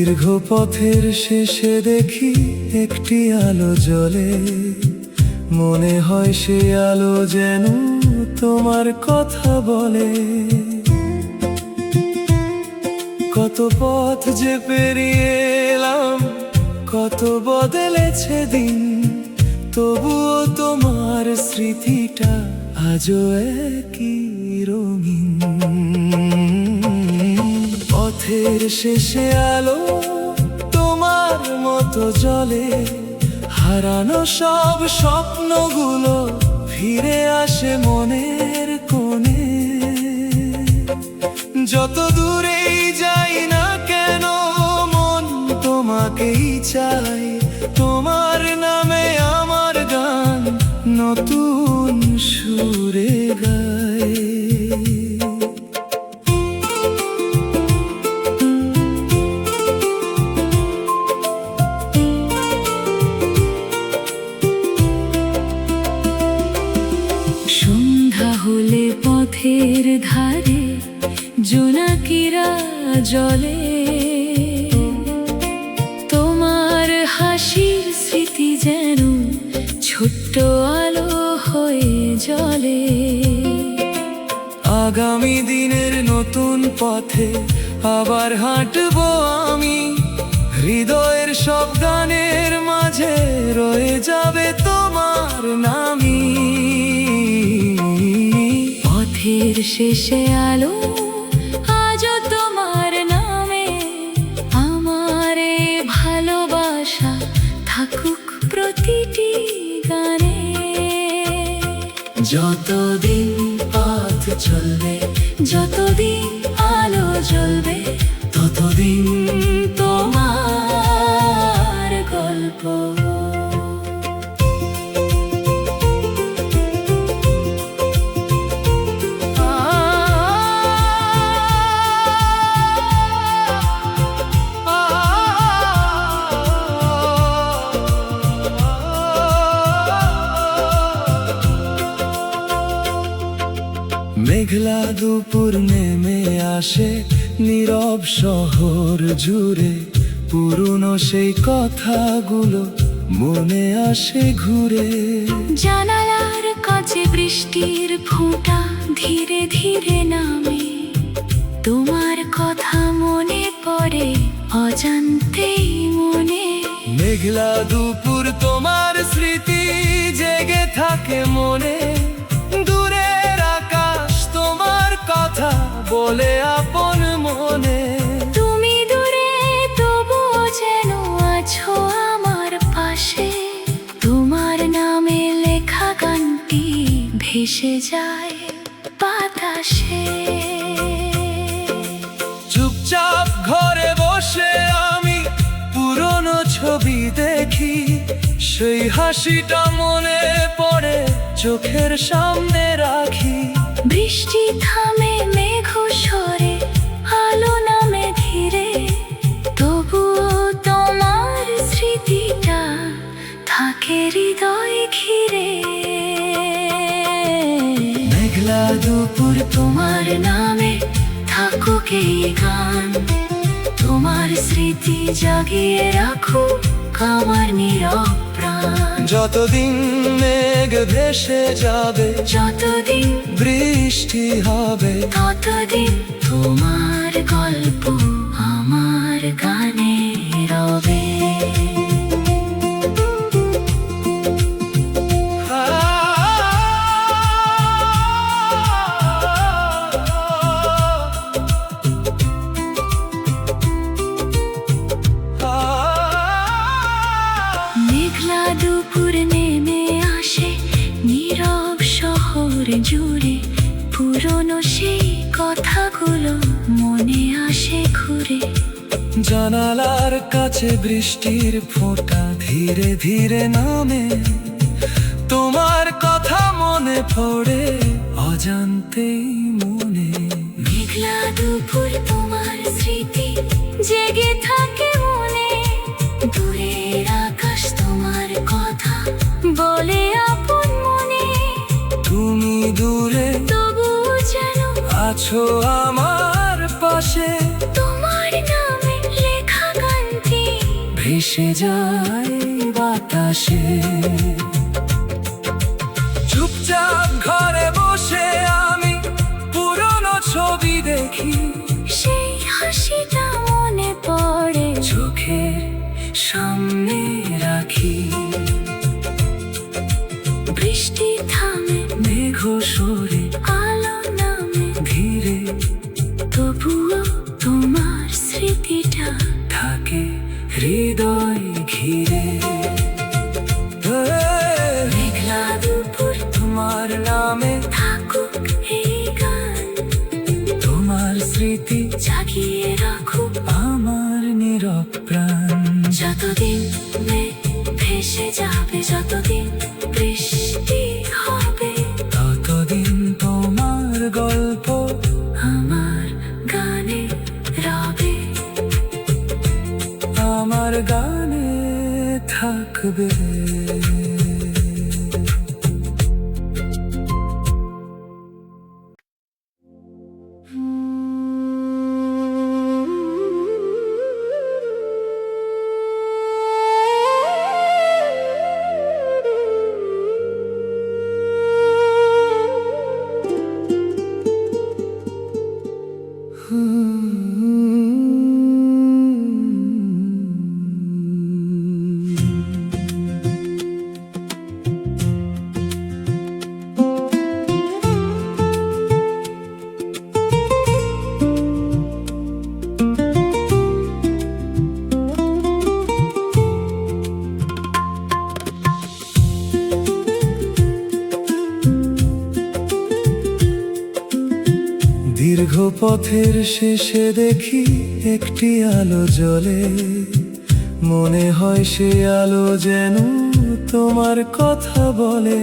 দীর্ঘ পথের শেষে দেখি একটি আলো জ্বলে, মনে হয় সে আলো যেন তোমার কথা বলে। কত পথ যে পেরিয়ে এলাম, কত বদলেছে দিন, তবুও তোমার স্মৃতিটা আজও একই রঙিন। পথের শেষে আলো তোমার মতো জ্বলে, হারানো সব স্বপ্নগুলো ফিরে আসে মনের কোণে। যত দূরেই যাই না কেন মন তোমাকেই চাই, তোমার নামে আমার গান নতুন সুরে গায়। সন্ধ্যা হলে পথের ধারে জোনাকিরা জ্বলে, তোমার হাসির স্মৃতি যেন ছোট্ট আলো হয়ে জ্বলে। আগামী দিনের নতুন পথে আবার হাঁটবো আমি, হৃদয়ের সব গানের মাঝে রয়ে যাবে তোমার নামই। পথের শেষে আলো আজও তোমার নামে, আমার এই ভালোবাসা থাকুক প্রতিটি গানে। যতদিন পথ চলবে, যতদিন আলো জ্বলবে, ততদিন তোমার গল্প। মেঘলা দুপুর নেমে আসে নীরব শহর জুড়ে, পুরনো সেই কথাগুলো মনে আসে ঘুরে। জানালার কাছে বৃষ্টির ফোঁটা ধীরে ধীরে নামে, তোমার কথা মনে পড়ে অজান্তেই মনে। মেঘলা দুপুর তোমার স্মৃতি জেগে থাকে মনে, দূরের আকাশ তোমার কথা বলে আপন মনে। তুমি দূরে তবুও যেন আছো আমার পাশে, তোমার নামে লেখা গানটি ভেসে যায় বাতাসে। চুপচাপ ঘরে বসে আমি পুরনো ছবি দেখি, সেই হাসিটা মনে পড়ে চোখের সামনে রাখি। বৃষ্টি থামে মেঘ সরে, আলো নামে ধীরে, তবুও তোমার স্মৃতিটা থাকে হৃদয় ঘিরে। মেঘলা দুপুর তোমার নামে থাকুক এই গান, তোমার স্মৃতি জাগিয়ে রাখুক আমার নীরব প্রাণ। যতদিন মেঘ ভেসে যাবে, যতদিন বৃষ্টি হবে, ততদিন তোমার গল্প আমার গানে রবে। মেঘলা দুপুর নেমে আসে নীরব শহর জুড়ে, পুরনো সেই কথাগুলো মনে আসে ঘুরে। জানালার কাছে বৃষ্টির ফোঁটা ধীরে ধীরে নামে, তোমার কথা মনে পড়ে অজান্তেই মনে। মেঘলা দুপুর তোমার স্মৃতি জেগে থাকে মনে, দূরের আকাশ তোমার কথা বলে আপন মনে। তুমি দূরে তবু যেন আছো আমার পাশে, তোমার নামে লেখা গান মিশে যায় বাতাসে। চুপচাপ ঘরে বসে আমি পুরনো ছবি দেখি, সেই হাসিটা মনে পড়ে, চোখের সামনে রাখি। বৃষ্টি থামে, মেঘ সরে আলো নামে, ধীরে, তবুও তোমার স্মৃতিটা থাকে হৃদয় ঘিরে। মেঘলা দুপুর, তোমার নামে থাকুক এই গান, তোমার স্মৃতি জাগিয়ে রাখুক আমার নীরব প্রাণ। যতদিন মেঘ ভেসে যাবে, যতদিন বৃষ্টি হবে, ততদিন তোমার গল্প আমার গানে রবে, আমার গানে থাকবে। দীর্ঘ পথের শেষে দেখি একটি আলো জ্বলে, মনে হয় সে আলো যেন তোমার কথা বলে।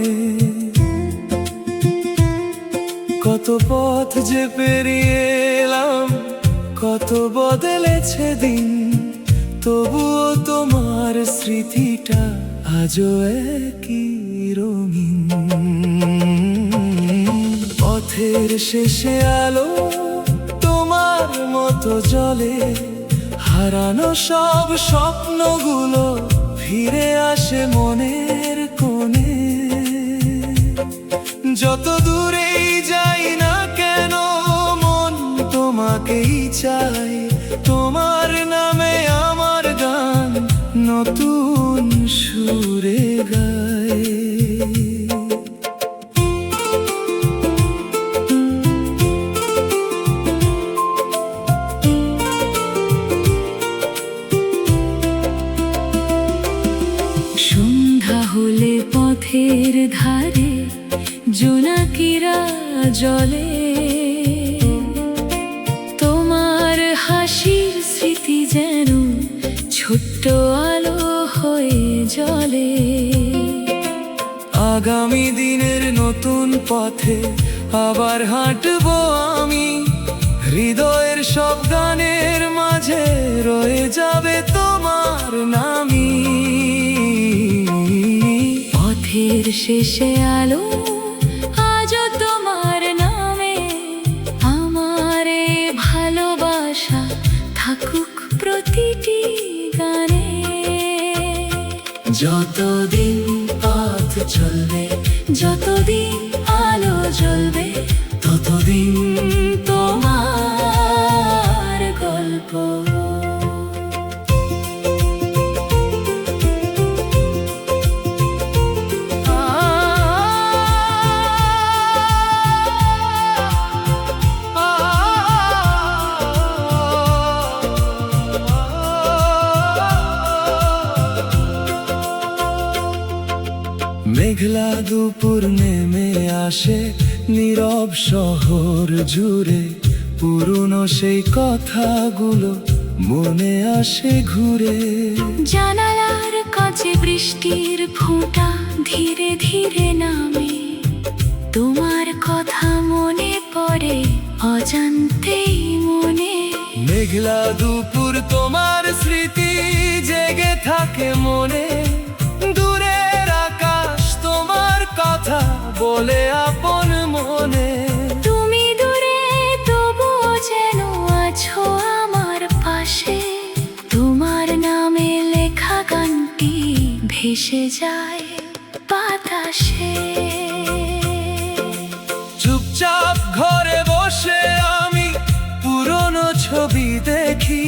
কত পথ যে পেরিয়ে এলাম, কত বদলেছে দিন, তবুও তোমার স্মৃতিটা আজও একই রঙিন। পথের শেষে আলো তোমার মতো জ্বলে, হারানো সব স্বপ্নগুলো ফিরে আসে মনের কোণে। যত দূরেই যাই না কেন মন তোমাকেই চাই, তোমার নামে আমার গান নতুন সুরে গায়। সন্ধ্যা হলে পথের ধারে জোনাকিরা জ্বলে, তোমার হাসির স্মৃতি যেন ছোট্ট আলো হয়ে জ্বলে। আগামী দিনের নতুন পথে আবার হাঁটবো আমি, হৃদয়ের সব গানের মাঝে রয়ে যাবে তোমার নামই। পথের শেষে আলো আজও তোমার নামে, আমার এই ভালোবাসা থাকুক প্রতিটি গানে। যতদিন পথ চলবে, যতদিন আলো জ্বলবে, ততদিন তোমার গল্প মেঘলা দুপুর নেমে আসে নীরব শহর জুড়ে, পুরনো সেই কথাগুলো মনে আসে ঘুরে। জানালার কাছে বৃষ্টির ফোঁটা ধীরে ধীরে নামে, তোমার কথা মনে পড়ে অজান্তেই মনে। মেঘলা দুপুর তোমার স্মৃতি জেগে থাকে মনে, দূরের আকাশ তোমার কথা বলে আপন মনে। তুমি দূরে তবুও যেন আছো আমার পাশে, তোমার নামে লেখা ভেসে যায় বাতাসে। চুপচাপ ঘরে বসে আমি পুরনো ছবি দেখি,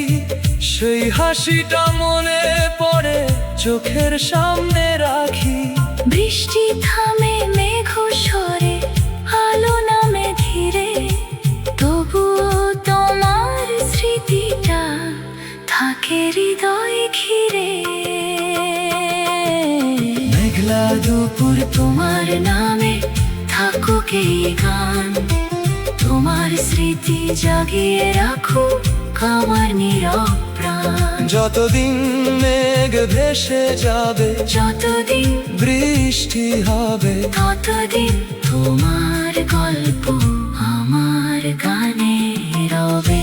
সেই হাসিটা মনে পড়ে চোখের সামনে রাখি। বৃষ্টি থামে মেঘ সরে, আলো নামে ধীরে, তবুও তোমার স্মৃতিটা থাকে হৃদয় ঘিরে। মেঘলা দুপুর তোমার নামে থাকুক এই গান, তোমার স্মৃতি জাগিয়ে রাখুক আমার নীরব প্রাণ। যতদিন মেঘ ভেসে যাবে, যতদিন বৃষ্টি হবে, ততদিন তোমার গল্প আমার গানে রবে।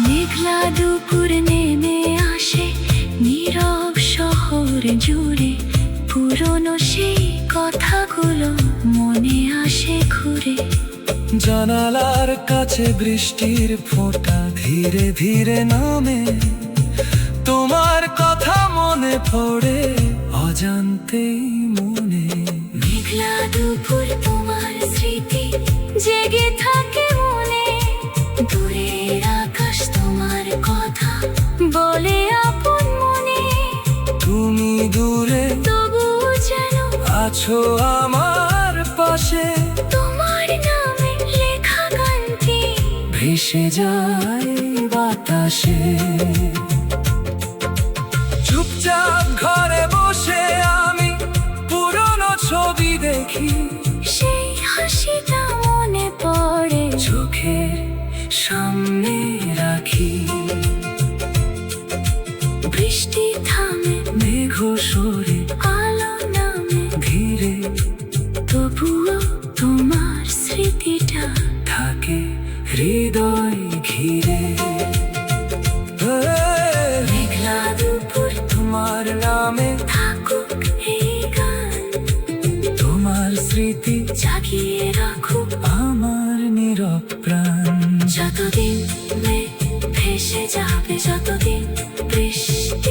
মেঘলা দুপুর নেমে আসে নীরব শহর জুড়ে, পুরনো সেই কথাগুলো মনে আসে ঘুরে। জানালার কাছে বৃষ্টির ফোঁটা ধীরে ধীরে নামে, তোমার কথা মনে পড়ে অজান্তেই মনে। মেঘলা দুপুর তোমার স্মৃতি জেগে থাকে মনে, দূরের আকাশ তোমার কথা বলে আপন মনে। তুমি দূরে তবু যেন আছো আমার পাশে, তোমার নামে লেখা গানটি ভেসে যায় বাতাসে। চুপচাপ ঘরে বসে আমি পুরনো ছবি দেখি, সেই হাসিটা মনে পড়ে চোখের সামনে রাখি। বৃষ্টি থামে মেঘ সরে, আলো নামে ধীরে, তবুও তোমার স্মৃতিটা থাকে হৃদয় ঘিরে। মেঘলা দুপুর তোমার নামে থাকুক এই গান, তোমার স্মৃতি জাগিয়ে রাখুক আমার নীরব প্রাণ। যতদিন মেঘ ভেসে যাবে, যতদিন বৃষ্টি